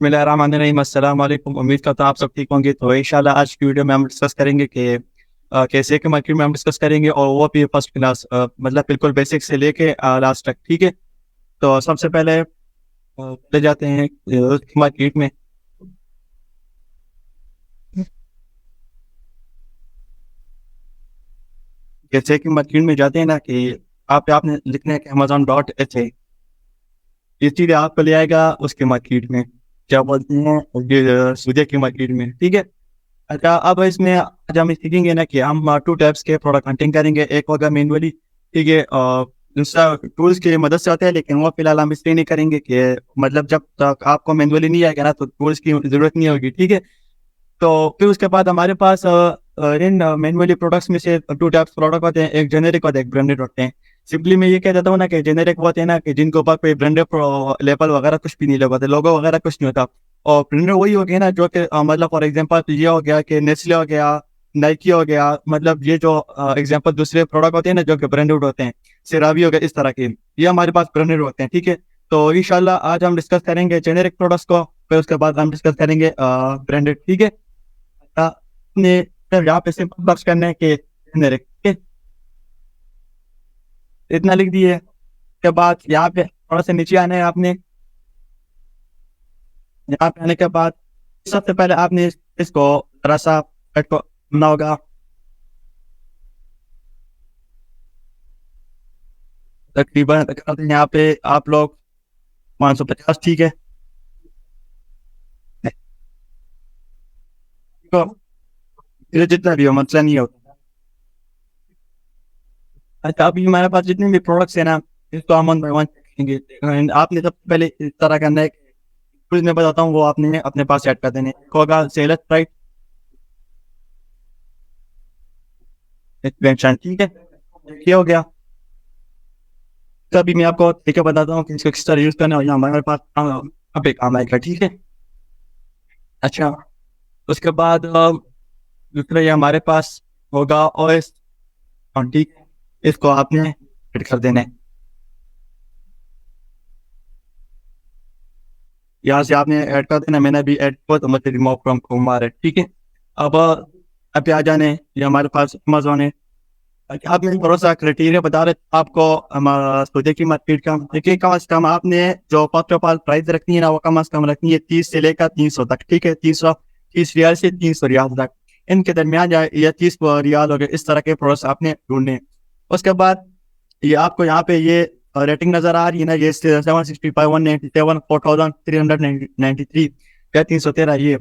बिस्मिल्लाहिर्रहमानिर्रहीम। अस्सलाम वालेकुम। उम्मीद करता हूँ आप सब ठीक होंगे। तो इंशाल्लाह आज की वीडियो में हम डिस्कस करेंगे कि कैसे के मार्केट में हम डिस्कस करेंगे, और वो भी फर्स्ट क्लास, मतलब बिल्कुल बेसिक से लेके लास्ट तक। ठीक है, तो सबसे पहले ले जाते हैं मार्केट में। जैसे कि मार्केट में जाते हैं ना कि आपने लिखना है कि Amazon.ha, इसीलिए आपको ले आएगा उसके मार्केट में, क्या बोलते हैं, ये सूर्य की मार्केट में। ठीक है। अच्छा, अब इसमें आज हम सीखेंगे ना कि हम टू टाइप्स के प्रोडक्ट हंटिंग करेंगे। एक होगा मैनुअली, ठीक है, और दूसरा टूल्स की मदद से होता है, लेकिन वो फिलहाल हम इसलिए नहीं करेंगे कि मतलब जब तक आपको मैनुअली नहीं आएगा ना तो टूल्स की जरूरत नहीं होगी। ठीक है। तो फिर उसके बाद हमारे पास इन मैनुअली प्रोडक्ट्स में से टू टाइप्स प्रोडक्ट होते हैं, एक जेनेरिक और एक ब्रांडेड होते हैं। सिंपली मैं ये कह देता हूँ ना कि जेनेरिक वो होते हैं ना कि जिनके ऊपर कोई ब्रांडेड लेबल वगैरह कुछ भी नहीं लगा होता, लोगो वगैरह कुछ नहीं होता। और ब्रांडेड वही हो गया ना जो कि मतलब फॉर एग्जांपल ये हो गया कि नेस्ले हो गया, नाइकी हो गया, मतलब ये जो एग्जांपल दूसरे प्रोडक्ट होते हैं ना जो कि ब्रांडेड होते हैं, सिरावी हो गया, इस तरह के, ये हमारे पास ब्रांडेड होते हैं। ठीक है। तो इंशाल्लाह आज हम डिस्कस करेंगे जेनेरिक प्रोडक्ट्स को, फिर उसके बाद हम डिस्कस करेंगे ब्रांडेड। ठीक है। आपने सिर्फ यहाँ पे सिंपल बॉक्स करना है कि जेनेरिक, ठीक है, इतना लिख दिए। के बाद यहाँ पे थोड़ा सा नीचे आना है आपने। यहाँ पे आने के बाद सबसे पहले आपने इसको थोड़ा सा कट को करना होगा, तकरीबन करते हैं यहाँ पे आप लोग 550। ठीक है। तो ये जितना भी हो मसला नहीं होता। अच्छा, अभी हमारे पास जितने भी प्रोडक्ट्स है ना, इसको हम वन बाय वन देखेंगे। आपने सबसे पहले इस तरह करना है, कुछ मैं बताता हूँ वो आपने अपने पास सेट कर देने हैं। एक होगा सेलर प्राइस एक्सपेंशन। ठीक है, ये हो गया। तभी मैं आपको तरीका बताता हूँ कि इसको किस तरह यूज करना है, और यहाँ हमारे पास अब एक काम आएगा। ठीक है। अच्छा, उसके बाद दूसरा ये हमारे पास होगा ओएस। ठीक है, इसको आपने ऐड कर देना है। यहाँ से आपने ऐड कर देना, मैंने अभी ऐड किया तो मुझे रिमूव फ्रॉम कुमार है। ठीक है। अब अब आ जाने, ये हमारे पास अमेजोन है। अच्छा, आपने भरोसा क्राइटेरिया बता रहे थे आपको हमारा सोचे की मार्केट का। देखिए, कम से कम आपने जो फर्स्ट ऑफ ऑल प्राइस रखनी है ना, वो कम से कम रखनी है 30 से लेकर 300 तक। ठीक है, 30 रियाल से 300 रियाल तक, इनके दरमियान जाए या 30 रियाल हो गए, इस तरह के प्रोडक्ट्स आपने ढूंढने हैं। उसके बाद ये आपको यहाँ पे ये रेटिंग नजर आ रही है ना, ये 765, 197, 4393 या 313,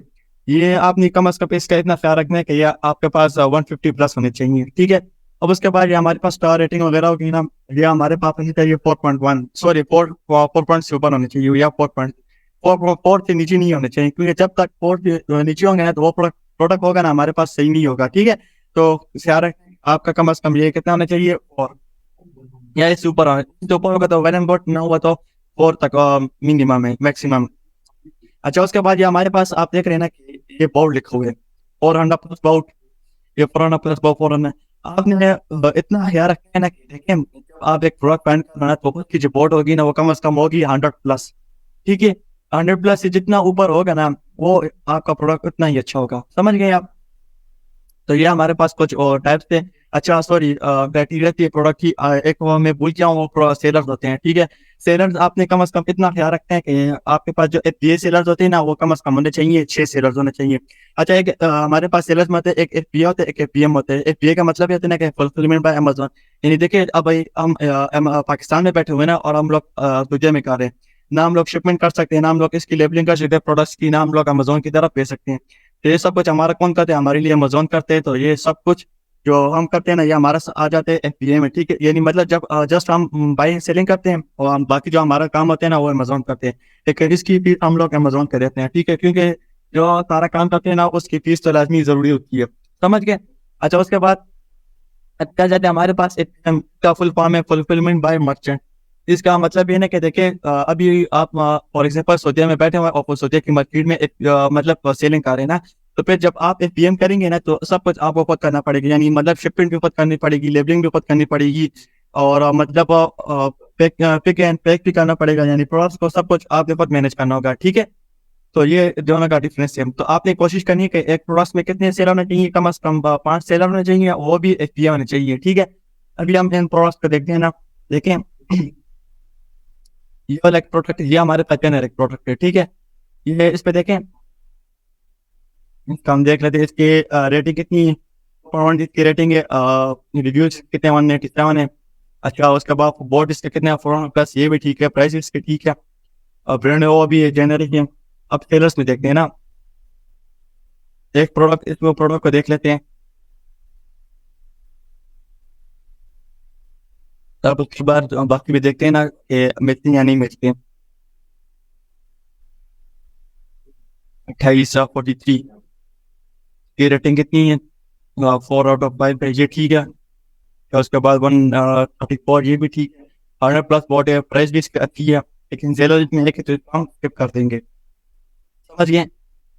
ये आपने कम से कम इसका इतना ख्याल रखना है कि ये आपके पास 150 प्लस होने चाहिए। ठीक है। अब उसके बाद ये हमारे पास स्टार रेटिंग वगैरह होगी ना, ये हमारे पास होनी चाहिए 4.1, सॉरी 4 पॉइंट से ऊपर होनी चाहिए, या 4 से नीचे नहीं होने चाहिए, क्योंकि जब तक 4 से नीचे होंगे ना तो वो प्रोडक्ट होगा ना हमारे पास सही नहीं होगा। ठीक है। तो ख्याल आपका कम से कम ये कितना होना चाहिए, और या इससे ऊपर इससे ऊपर होगा तो वेल एंड गुड, ना हुआ तो 4 तक मिनिमम है, मैक्सिमम। अच्छा, उसके बाद ये हमारे पास आप देख रहे हैं ना कि ये बोर्ड लिखा हुआ है 400 प्लस बाउट, ये 400 प्लस बाउट 400। आपने इतना ख्याल रखना है ना कि देखें, जब आप एक प्रोडक्ट पहन कर ना तो उसकी जो बोर्ड होगी ना वो कम से कम होगी 100 प्लस। ठीक है, 100 प्लस से जितना ऊपर होगा ना वो आपका प्रोडक्ट उतना ही अच्छा होगा। समझ गए आप? तो ये हमारे पास कुछ और टाइप्स थे। अच्छा, सॉरी, क्राइटेरिया थी प्रोडक्ट की, एक वो मैं भूल गया हूँ, वो सेलर्स होते हैं। ठीक है, सेलर्स आपने कम से कम इतना ख्याल रखते हैं कि आपके पास जो एफबीए सेलर्स होते हैं ना वो कम से कम होने चाहिए, 6 सेलर्स होने चाहिए। अच्छा, एक हमारे पास सेलर्स में होते हैं, एक एफबीए होते हैं, एक एफबीएम होते हैं। एफबीए का मतलब ये होता है ना कि फुलफिलमेंट बाय अमेजोन। यानी देखिए, अब भाई हम पाकिस्तान में बैठे हुए हैं ना, और हम लोग दुनिया में कर रहे हैं ना, हम लोग शिपमेंट कर सकते हैं ना, हम लोग इसकी लेबलिंग कर सकते हैं प्रोडक्ट्स की ना, हम लोग अमेजोन की तरफ भेज सकते हैं। तो ये सब कुछ हमारा कौन करते हैं, हमारे लिए अमेजोन करते हैं। तो ये सब कुछ जो हम करते हैं ना, ये हमारा आ जाते हैं एफबीए में। ठीक है, यानी मतलब जब जस्ट हम बाइंग सेलिंग करते हैं, और हम बाकी जो हमारा काम होते हैं ना वो अमेजोन करते हैं, लेकिन इसकी फीस हम लोग अमेजोन कर देते हैं। ठीक है, क्योंकि जो सारा काम करते हैं ना उसकी फीस तो लाजमी जरूरी होती है। समझ गए? अच्छा, उसके बाद क्या जाते हैं, हमारे पास एक का फुल फॉर्म है फुलफिलमेंट बाय मर्चेंट। इसका मतलब ये है ना कि देखिए, अभी आप फॉर एग्जांपल सऊदीया में बैठे हुए हैं और सऊदीया की मार्केट में एक मतलब सेलिंग कर रहे हैं ना, तो फिर जब आप एक पीएम करेंगे ना तो सब कुछ आपको खुद करना पड़ेगा, यानी मतलब शिपिंग भी खुद करनी पड़ेगी, लेबलिंग भी खुद करनी पड़ेगी, और मतलब पिक एंड पैक भी करना पड़ेगा, यानी प्रोडक्ट्स को सब कुछ आपके खुद मैनेज करना होगा। ठीक है। तो ये दोनों का डिफरेंस है। तो आपने कोशिश करनी है कि एक प्रोडक्ट में कितने सेलर होने चाहिए, कम से कम 5 सेलर होने चाहिए, वो भी एफपीए होने चाहिए, ठीक है। अभी हम इन प्रोडक्ट्स को देखते हैं ना, देखें ये वाला एक प्रोडक्ट, ये हमारे पास जेनेरिक प्रोडक्ट है, ठीक है। ये इस पे देखें, इसका हम देख लेते हैं इसकी रेटिंग कितनी है, इसकी रेटिंग है, रिव्यूज कितने 187 है। अच्छा, उसके बाद बोर्ड इसके कितने 400+, ये भी ठीक है, प्राइस इसके ठीक है, ब्रांड वो भी जेनेरिक है। अब सेलर्स में देखते हैं ना, एक प्रोडक्ट, इस प्रोडक्ट को देख लेते हैं, तब उसके बाद बाकी भी देखते हैं ना कि मिलते हैं या नहीं मिलते हैं। 2843 की रेटिंग कितनी है, 4/5 है, ये ठीक है। और उसके बाद 134, ये भी ठीक है। 100+ वॉट है, प्राइस भी इसकी अच्छी है, लेकिन सेलर में है कि तो हम स्किप कर देंगे, समझ गए।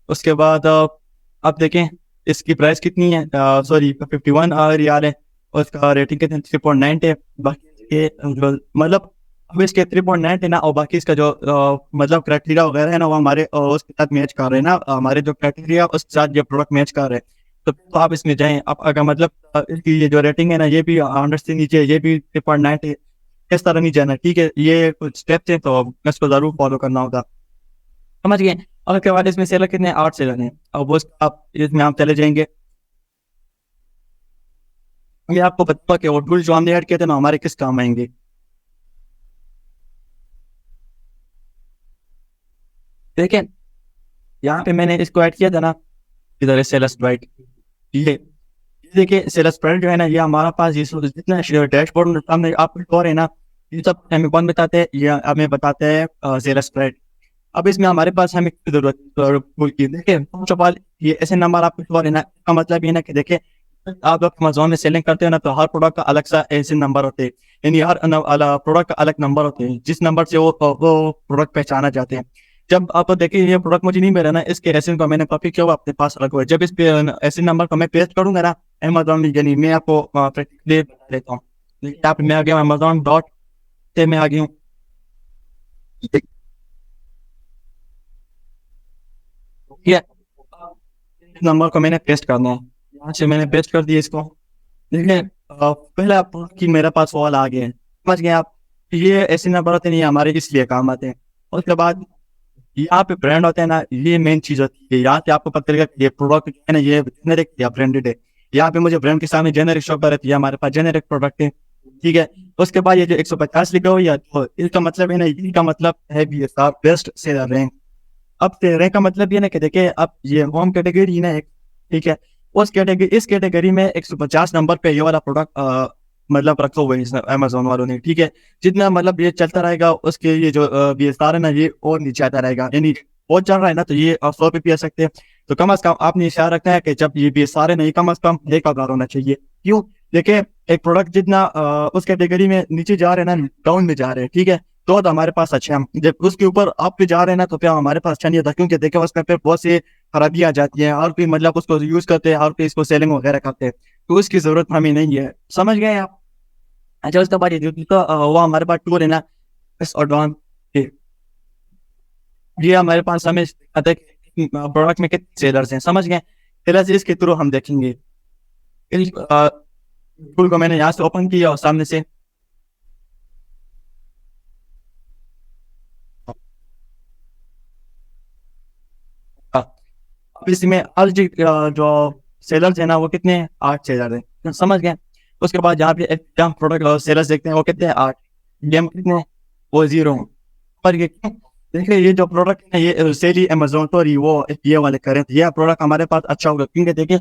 उसके बाद अब देखें इसकी प्राइस कितनी है, सॉरी 51 रियाल है, और उसका रेटिंग कितनी 3.9 है। बाकी इसके जो मतलब अब इसके 3.9 है ना, और बाकी इसका जो मतलब क्राइटेरिया वगैरह है ना, वो हमारे उसके साथ मैच कर रहे हैं ना, हमारे जो क्राइटेरिया उसके साथ ये प्रोडक्ट मैच कर रहे हैं। तो आप इसमें जाएं, आप अगर मतलब इसकी ये जो रेटिंग है ना, ये भी 100 से नीचे है, ये भी 3.9 है, इस तरह नहीं जाना, ठीक है। ये कुछ स्टेप्स हैं तो इसको जरूर फॉलो करना होगा, समझ गए। और उसके बाद इसमें सेलर कितने 8 सेलर हैं, अब वो आप इसमें आप चले जाएंगे। ये आपको बता कि वो टूल जो हमने ऐड किए थे ना, हमारे किस काम आएंगे। देखें यहाँ पे मैंने इसको ऐड किया था ना, इधर है सेलर स्प्राइट, ये देखिए सेलर स्प्राइट जो है ना, ये हमारा पास ये जितना डैशबोर्ड में सामने आपको शो है ना, ये सब हमें कौन बताते हैं, ये हमें बताते हैं सेलर स्प्राइट। अब इसमें हमारे पास हमें जरूरत की, देखिए फर्स्ट ऑफ ऑल ये ऐसे नंबर आपको शो है ना, इसका मतलब ये ना कि देखिए आप लोग अमेज़न में सेलिंग करते हो ना, तो हर प्रोडक्ट का अलग सा ऐसे नंबर होते हैं, यानी हर प्रोडक्ट का अलग नंबर होते हैं, जिस नंबर से वो प्रोडक्ट पहचाना जाते हैं। जब आप देखिए ये प्रोडक्ट मुझे नहीं मिला ना, इसके एसिन को मैंने कॉपी किया हुआ अपने पास रखा हुआ है, जब इस पे एसिन नंबर को मैं पेस्ट करूंगा ना अमेज़न में, यानी मैं आपको प्रैक्टिकली बता देता हूँ। देखिए आप, मैं आ गया अमेज़न डॉट से मैं आ गया हूँ, ठीक है। इस नंबर को मैंने पेस्ट करना है, यहाँ से मैंने पेस्ट कर दिया इसको। देखिए पहला कि मेरे पास सवाल आ गए हैं, समझ गए आप। ये ऐसे नंबर होते नहीं, हमारे इसलिए काम आते हैं। उसके बाद यहाँ पे ब्रांड होते हैं ना, ये मेन चीज होती है। यहाँ से आपको पता चलेगा कि ये प्रोडक्ट जो है ना, ये जेनेरिक या ब्रांडेड है। यहाँ पे मुझे ब्रांड के सामने जेनेरिक शो कर रही है, हमारे पास जेनेरिक प्रोडक्ट है, ठीक है। उसके बाद ये जो 150 लिखा हुआ है, तो इसका मतलब है ना, इसका मतलब है B S R best seller rank. अब रैंक का मतलब ये ना कि देखिए अब ये होम कैटेगरी ना एक, ठीक है। उस कैटेगरी, इस कैटेगरी में 150 नंबर पे ये वाला प्रोडक्ट मतलब रखा हुआ है अमेजोन वालों ने, ठीक है। जितना मतलब ये चलता रहेगा, उसके ये जो बी एस आर है ना, ये और नीचे आता रहेगा, यानी बहुत चल रहा है ना, तो ये 100 पे भी आ सकते हैं। तो कम अज कम आपने ख्याल रखना है कि जब ये बी एस आर है ना, ये कम अज कम 1,000 होना चाहिए। क्यों? देखिए एक प्रोडक्ट जितना उस कैटेगरी में नीचे जा रहे हैं ना, डाउन में जा रहे हैं, ठीक है, तो हमारे पास अच्छा है। जब उसके ऊपर आप पे जा रहे हैं ना, तो फिर हमारे पास अच्छा नहीं होता, क्योंकि देखिए उसमें फिर बहुत सी खराबी आ जाती है, और कोई मतलब उसको यूज करते हैं, और कोई इसको सेलिंग वगैरह करते हैं, तो उसकी जरूरत हमें नहीं है, समझ गए आप। अच्छा उसके बाद ये तो वो हमारे पास टूल है ना, इस एडवांस, ये हमारे पास हमें आता है कि प्रोडक्ट में कितने सेलर्स हैं, समझ गए। सेलर्स इसके थ्रू हम देखेंगे। इस टूल को मैंने यहाँ से ओपन किया और सामने से अब इसमें हर जो सेलर्स है ना, वो कितने हैं, 8 सेलर हैं, तो समझ गए। उसके बाद यहाँ पे एकदम प्रोडक्ट सेलर्स देखते हैं, वो कितने हैं, 8। गेम कितने हैं, वो 0 हैं। पर ये क्यों? देखिए ये जो प्रोडक्ट है ये सेल ही अमेजोन पर ही वो ये वाले करें, तो ये प्रोडक्ट हमारे पास अच्छा होगा, क्योंकि देखिए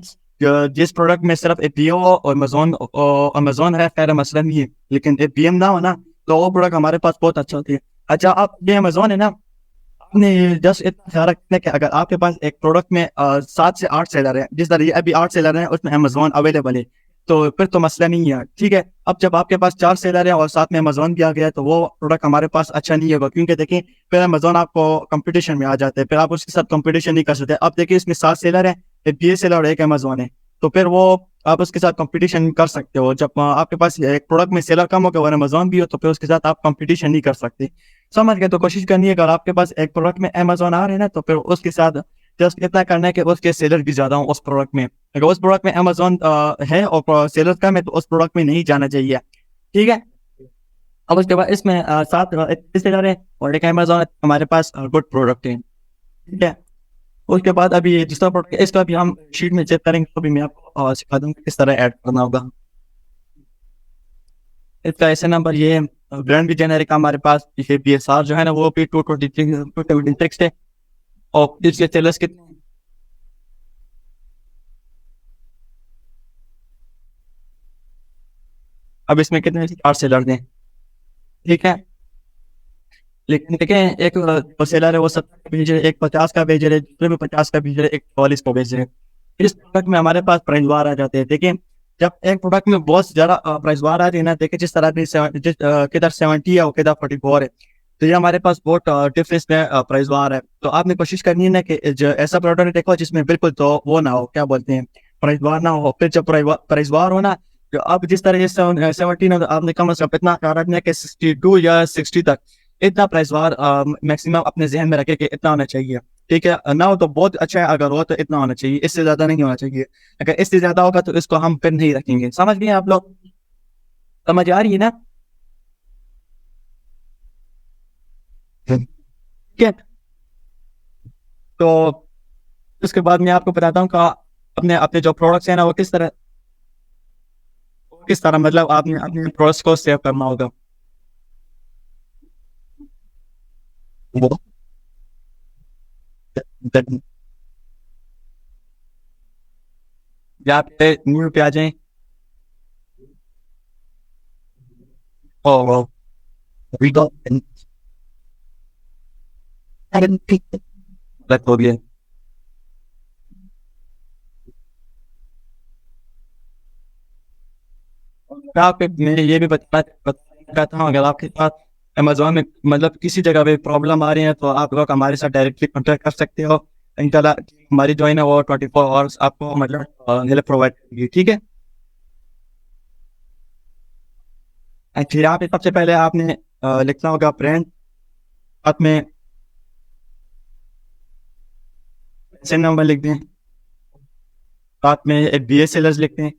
जिस प्रोडक्ट में सिर्फ एपीओ और अमेजोन है, खैर मसला नहीं है, लेकिन एपीएम ना हो ना, तो वो प्रोडक्ट हमारे पास बहुत अच्छा होती है। अच्छा आप ये अमेजोन है ना, आपने जस्ट इतना ख्याल रखना है कि अगर आपके पास एक प्रोडक्ट में 7 से 8 सेलर है, जिस तरह ये अभी 8 सेलर है, उसमें अमेजोन अवेलेबल है, तो फिर तो मसला नहीं है, ठीक है। अब जब आपके पास 4 सेलर है और साथ में अमेजोन भी आ गया, तो वो प्रोडक्ट हमारे पास अच्छा नहीं होगा, क्योंकि देखिए फिर अमेजोन आपको कंपटीशन में आ जाते हैं, फिर आप उसके साथ कंपटीशन नहीं कर सकते। अब देखिए इसमें 7 सेलर है, एक बी सेलर और एक अमेजोन है, तो फिर वो आप उसके साथ कंपटीशन कर सकते हो। जब आपके पास एक प्रोडक्ट में सेलर कम हो गया और अमेजोन भी हो, तो फिर उसके साथ आप कंपटीशन नहीं कर सकते। समझ गए? तो कोशिश करनी है अगर आपके पास एक प्रोडक्ट में अमेज़न आ रहे हैं ना, तो फिर उसके साथ जस्ट इतना करना है कि उसके सेलर भी ज़्यादा हों उस प्रोडक्ट में। अगर उस प्रोडक्ट में अमेज़न है और सेलर कम है, तो उस प्रोडक्ट में नहीं जाना चाहिए। ठीक है? अब उसके बाद इसमें 7 एक सेलर है और एक अमेज़न है, हमारे पास गुड प्रोडक्ट है। ठीक है? उसके बाद अभी ये दूसरा प्रोडक्ट है, इसका भी हम शीट में चेक करेंगे, तो भी मैं आपको सिखा दूँगा किस तरह ऐड करना होगा। इसका ऐसे नंबर ये है, ब्रांड भी जेनेरिक हमारे पास, ये बीएसआर जो है ना वो भी 226 है और इसके सेलर्स कितने हैं? अब इसमें कितने 4 सेलर हैं। ठीक है? लेकिन देखें एक सेलर है वो 70 का भेज रहे, एक 50 का भेज रहे, दूसरे में 50 का भेज रहे, एक 44 का भेज रहे। इस प्रोडक्ट में हमारे पास प्राइस वार आ जाते हैं। देखिए जब एक प्रोडक्ट में बहुत ज्यादा प्राइस वार आ रही है ना, देखिए जिस तरह की किधर 70 है और किधर 44 है, तो ये हमारे पास बहुत डिफरेंस में प्राइस वार है। तो आपने कोशिश करनी है ना कि ऐसा प्रोडक्ट देखो जिसमें बिल्कुल तो वो ना हो, क्या बोलते हैं, प्राइस वार ना हो। फिर जब प्राइस वार हो ना, तो अब जिस तरह से 17 है, तो आपने कम से कम इतना ख्याल रखना है कि 62 या 60 तक इतना प्राइस वार मैक्सिमम अपने जहन में रखे कि इतना होना चाहिए। ठीक है? ना हो तो बहुत अच्छा है, अगर हो तो इतना होना चाहिए, इससे ज्यादा नहीं होना चाहिए। अगर इससे ज्यादा होगा तो इसको हम फिर नहीं रखेंगे। समझ गए आप लोग? समझ आ रही है ना? ठीक है? तो उसके बाद मैं आपको बताता हूँ कि अपने अपने जो प्रोडक्ट्स हैं ना वो किस तरह मतलब आपने अपने प्रोडक्ट्स को सेव करना होगा। वो यहाँ पे न्यू पे आ जाए और वी गो हो गया। आप मैं ये भी बताना चाहता हूँ, अगर आपके पास अमेजोन में मतलब किसी जगह पे प्रॉब्लम आ रही है, तो आप लोग हमारे साथ डायरेक्टली कॉन्टैक्ट कर सकते हो। इंशाल्लाह हमारी जो है ना वो 24 आवर्स आपको मतलब हेल्प प्रोवाइड करेगी। ठीक है? एक्चुअली यहाँ पे सबसे पहले आपने लिखना होगा ब्रांड, साथ में SIN नंबर लिख दें, साथ में एक BA सेलर्स लिखते हैं,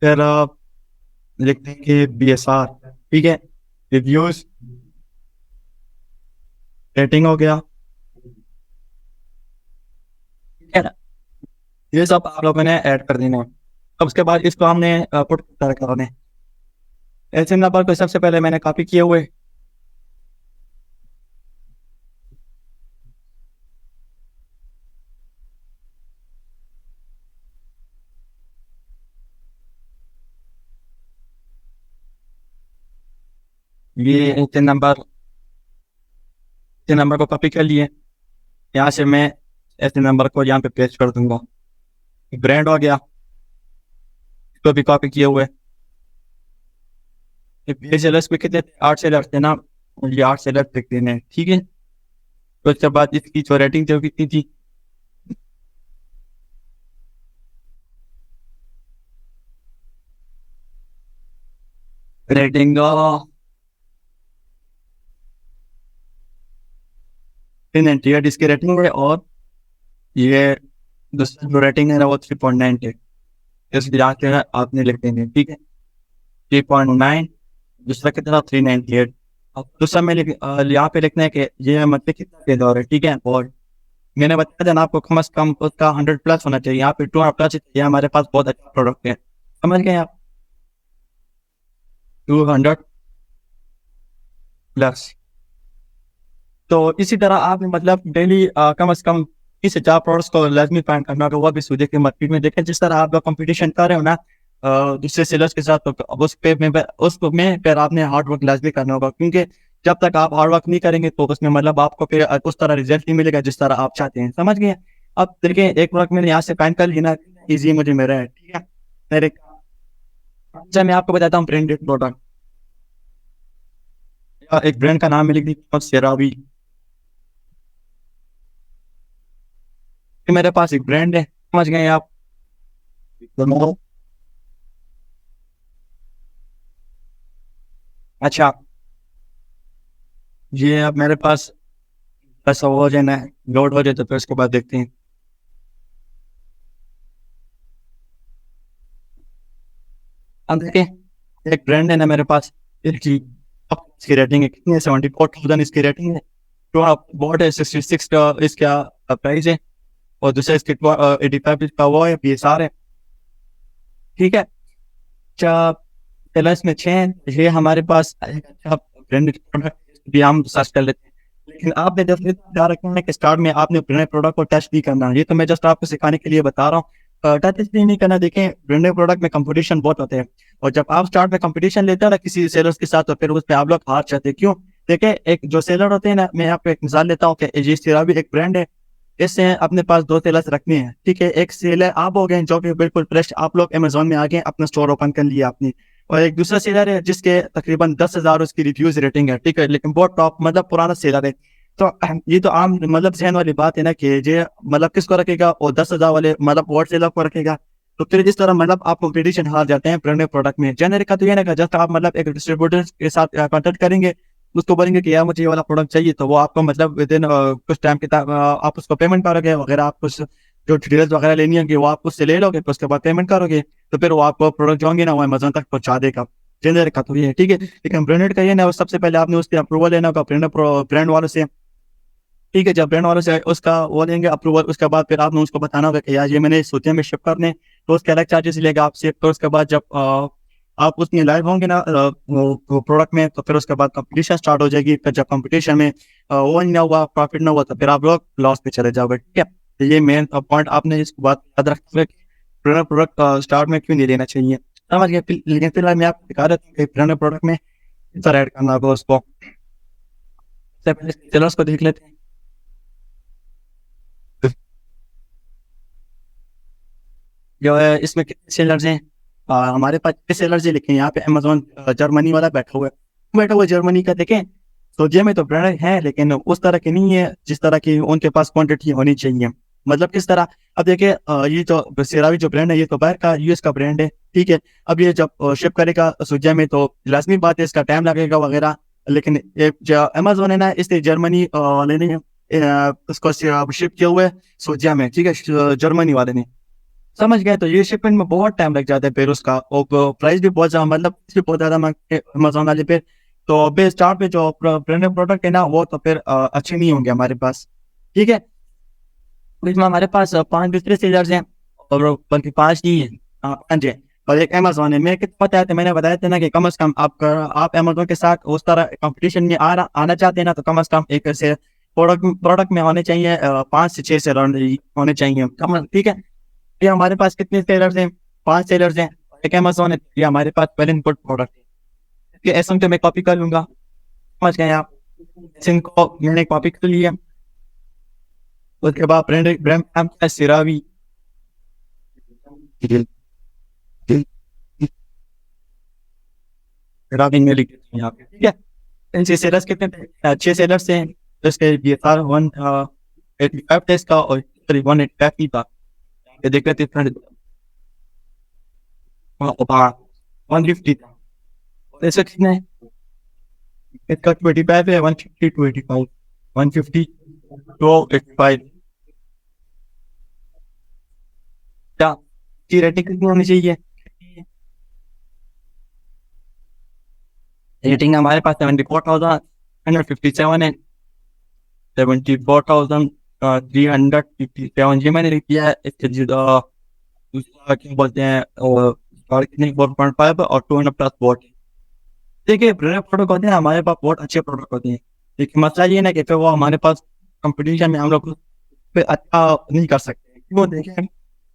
फिर लिखते हैं कि BSR। ठीक है? रिव्यूज, रेटिंग हो गया। ठीक है ना? ये सब आप लोगों ने ऐड कर देना है। अब उसके बाद इसको हमने पुट करना है। SIN नंबर को सबसे पहले मैंने कॉपी किए हुए, ये SIN नंबर को कॉपी कर लिए। यहाँ से मैं SIN नंबर को यहाँ पे पेस्ट कर दूंगा। ब्रांड हो गया, इसको भी कॉपी किए हुए। ये सेलर्स पे कितने 8 सेलर्स थे ना, ये 8 सेलर्स लिख देने हैं। ठीक है? तो उसके बाद इसकी जो रेटिंग थी वो कितनी थी, रेटिंग 398 इसकी रेटिंग है, और ये दूसरा जो रेटिंग है ना वो 3.9 है। इस यहाँ से आपने लिख देंगे। ठीक है? 3.9, दूसरा कितना 398। अब दूसरा में यहाँ पे लिखना है कि ये मतलब कितना तेज हो रहा है। ठीक है? और मैंने बताया था ना आपको कम से कम उसका 100+ होना चाहिए। यहाँ पे 200+ ये हमारे पास बहुत अच्छा प्रोडक्ट है। समझ गए आप? 200+। तो इसी तरह आपने मतलब डेली कम से कम इस 4 प्रोडक्ट्स को लाजमी फाइंड करना होगा। वो भी सूझे के मार्केट में देखें जिस तरह आप लोग कंपटीशन कर रहे हो ना दूसरे सेलर्स के साथ, तो अब उस पे फिर आपने हार्ड वर्क लाजमी करना होगा, क्योंकि जब तक आप हार्ड वर्क नहीं करेंगे तो उसमें मतलब आपको फिर उस तरह रिजल्ट नहीं मिलेगा जिस तरह आप चाहते हैं। समझ गए? अब देखिए एक प्रोडक्ट मैंने यहाँ से फाइंड कर लिया, ईजी मुझे मेरा है। ठीक है? मेरे अच्छा मैं आपको बताता हूँ ब्रांडेड प्रोडक्ट, एक ब्रांड का नाम है, लिख दी सेरावी। मेरे पास एक ब्रांड है। समझ गए आप? अच्छा ये अब मेरे पास बस हो जाए ना, लोड हो जाए तो फिर उसके बाद देखते हैं। अब देखें, एक ब्रांड है ना मेरे पास, इसकी अब इसकी रेटिंग है कितनी है, 74,000 इसकी रेटिंग है। तो आप बोट है 66 का इसका प्राइस है, और दूसरा इसके 85 का वो है PSR है। ठीक है, अच्छा प्लस में 6 ये हमारे पास एक अच्छा ब्रांडेड प्रोडक्ट भी हम सर्च कर लेते हैं। लेकिन आपने जब ध्यान रखना है कि स्टार्ट में आपने ब्रांडेड प्रोडक्ट को टेस्ट भी करना है। ये तो मैं जस्ट आपको सिखाने के लिए बता रहा हूँ, टच इसलिए नहीं करना। देखें, ब्रांडेड प्रोडक्ट में कंपटीशन बहुत होते हैं, और जब आप स्टार्ट में कंपटीशन लेते हो ना किसी सेलर्स के साथ, तो फिर उस पर आप लोग हार जाते हैं। क्यों? देखें, एक जो सेलर होते हैं ना, मैं आपको एक मिसाल लेता हूँ कि ये सेरा भी एक ब्रांड है। इससे अपने पास 2 सेलर्स रखने हैं। ठीक है, एक सेलर आप हो गए जो कि बिल्कुल फ्रेश, आप लोग अमेजोन में आ गए, अपना स्टोर ओपन कर लिया आपने। और एक दूसरा सेलर है जिसके तकरीबन 10,000 उसकी रिव्यूज रेटिंग है। ठीक है, लेकिन बहुत टॉप मतलब पुराना सेलर है। तो ये तो आम मतलब जहन वाली बात है ना कि ये मतलब किसको रखेगा, और 10,000 वाले मतलब वर्ड सेलर को रखेगा। तो फिर इस तरह मतलब आप कॉम्पिटिशन हार जाते हैं ब्रांडेड प्रोडक्ट में। जेनेरिक का तो ये ना कि जस्ट आप मतलब एक डिस्ट्रीब्यूटर के साथ कॉन्टेक्ट करेंगे, उसको बोलेंगे कि यार मुझे ये वाला प्रोडक्ट चाहिए, तो वो आपको मतलब विद इन कुछ टाइम के आप उसको पेमेंट करोगे वगैरह, आप कुछ जो डिटेल्स वगैरह लेनी होगी वो आप उससे ले लोगे, फिर उसके बाद पेमेंट करोगे, तो फिर वो आपको प्रोडक्ट जो होंगे ना वो अमेजोन तक पहुंचा देगा। जेनेरिक का तो ये है। ठीक है, लेकिन ब्रांडेड का ये ना, सबसे पहले आपने उसके अप्रूवल लेना होगा ब्रांड वालों से। ठीक है, जब ब्रांड वालों से उसका वो लेंगे अप्रूवल, उसके बाद फिर आपने उसको बताना होगा कि यार ये मैंने सोचे में शिप करने, तो उसके अलग चार्जेस लेगा आपसे। तो उसके बाद जब आप उसमें लाइव होंगे ना वो प्रोडक्ट में, तो फिर उसके बाद कंपटीशन स्टार्ट हो जाएगी। फिर जब कंपटीशन में वो नहीं हुआ, प्रॉफिट ना हुआ, तो फिर आप लोग लॉस पे चले जाओगे। ठीक है, तो ये मेन पॉइंट आपने इस बात याद रखना है कि प्रोडक्ट स्टार्ट में क्यों नहीं लेना चाहिए। समझ गए? लेकिन फिलहाल मैं आपको दिखा देता हूँ कि प्रोडक्ट में किस तरह ऐड करना होगा उसको। सबसे पहले सेलर्स को देख लेते हैं। जो है इसमें कितने सेलर्स हैं, हमारे पास 6 सेलर्स हैं, लेकिन यहाँ पे अमेजोन जर्मनी वाला बैठा हुआ है जर्मनी का। देखें, तो जे में तो ब्रांड है, लेकिन उस तरह की नहीं है जिस तरह की उनके पास क्वांटिटी होनी चाहिए। मतलब किस तरह, अब देखिए ये जो सेरावी जो ब्रांड है, ये तो बाहर का US का ब्रांड है। ठीक है, अब ये जब शिप करेगा सुजिया में, तो लाजमी बात है इसका टाइम लगेगा वगैरह। लेकिन एक जो अमेजोन है ना, इसने जर्मनी वाले ने उसको शिप किया हुआ है सुजिया में। ठीक है, जर्मनी वाले ने। समझ गए? तो ये शिपमेंट में बहुत टाइम लग जाता है, फिर उसका और प्राइस भी बहुत ज्यादा, मतलब भी बहुत ज्यादा मांगते हैं अमेजोन वाले पे। तो बे स्टार्ट पे जो ब्रांडेड प्रोडक्ट है ना, वो तो फिर अच्छे नहीं होंगे हमारे पास। ठीक है, तो इसमें हमारे पास 5 दूसरे सेलर्स हैं, और बल्कि 5 नहीं है, 5 है। और एक अमेजोन है। मैं कितना बताया था, मैंने बताया था ना कि कम से कम आप अमेजोन के साथ उस तरह कंपटीशन में आना चाहते हैं ना, तो कम से कम एक ऐसे प्रोडक्ट में होने चाहिए 5 से 6 सेलर होने चाहिए कम। ठीक है, ये हमारे पास कितने सेलर्स हैं, 5 सेलर्स हैं, एक अमेजोन है। ये हमारे पास वेल इनपुट प्रोडक्ट है। इसके एसएम के मैं कॉपी कर लूंगा। समझ गए आप? एसएम को मैंने कॉपी कर लिया। उसके बाद ब्रांड ब्रांड नाम क्या है, सिरावी। सिरावी में लिख देते हैं यहाँ पे। ठीक है, इनसे सेलर्स कितने थे? 6 सेलर्स हैं। इसके BSR 185 थे इसका, और 185 की था। ये देख लेते हैं, 150 था। ऐसे कितने हैं? इसका 25 है, 150 टू 85, 150 टू 85। क्या की रेटिंग कितनी होनी चाहिए? रेटिंग हमारे पास 74,157 है। 74,357 ये मैंने लिख दिया है। इसके दूसरा क्या बोलते हैं, और कितने 4.5 और 200 प्लस वोट। देखिए, प्रोडक्ट होते हैं हमारे पास, बहुत अच्छे प्रोडक्ट होते हैं, लेकिन मसला ये ना कि फिर वो हमारे पास कंपटीशन में हम लोग पे अच्छा नहीं कर सकते। क्यों? देखें,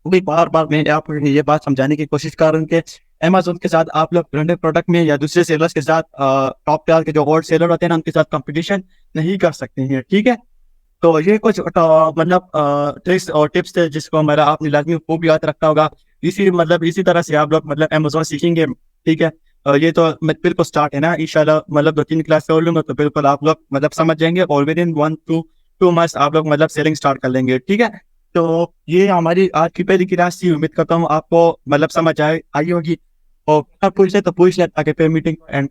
वही बार बार मैं आपको ये बात समझाने की कोशिश कर रहा हूँ कि अमेजोन के साथ आप लोग ब्रांडेड प्रोडक्ट में या दूसरे सेलर्स के साथ टॉप टियर के जो होल सेलर होते हैं ना, उनके साथ कंपटीशन नहीं कर सकते हैं। ठीक है, तो ये कुछ मतलब ट्रिक्स और टिप्स थे जिसको हमारा आपने लाजमी खूब याद रखना होगा। इसी तरह से आप लोग मतलब अमेजोन सीखेंगे। ठीक है, ये तो बिल्कुल स्टार्ट है ना, इंशाल्लाह मतलब 2-3 क्लास कर लूंगा तो बिल्कुल आप लोग मतलब समझ जाएंगे, और विद इन 1 to 2 months आप लोग मतलब सेलिंग स्टार्ट कर लेंगे। ठीक है, तो ये हमारी आज की पहली क्लास थी। उम्मीद करता हूँ आपको मतलब समझ आई होगी, और आप पूछ ले तो पूछ ले, ताकि फिर मीटिंग एंड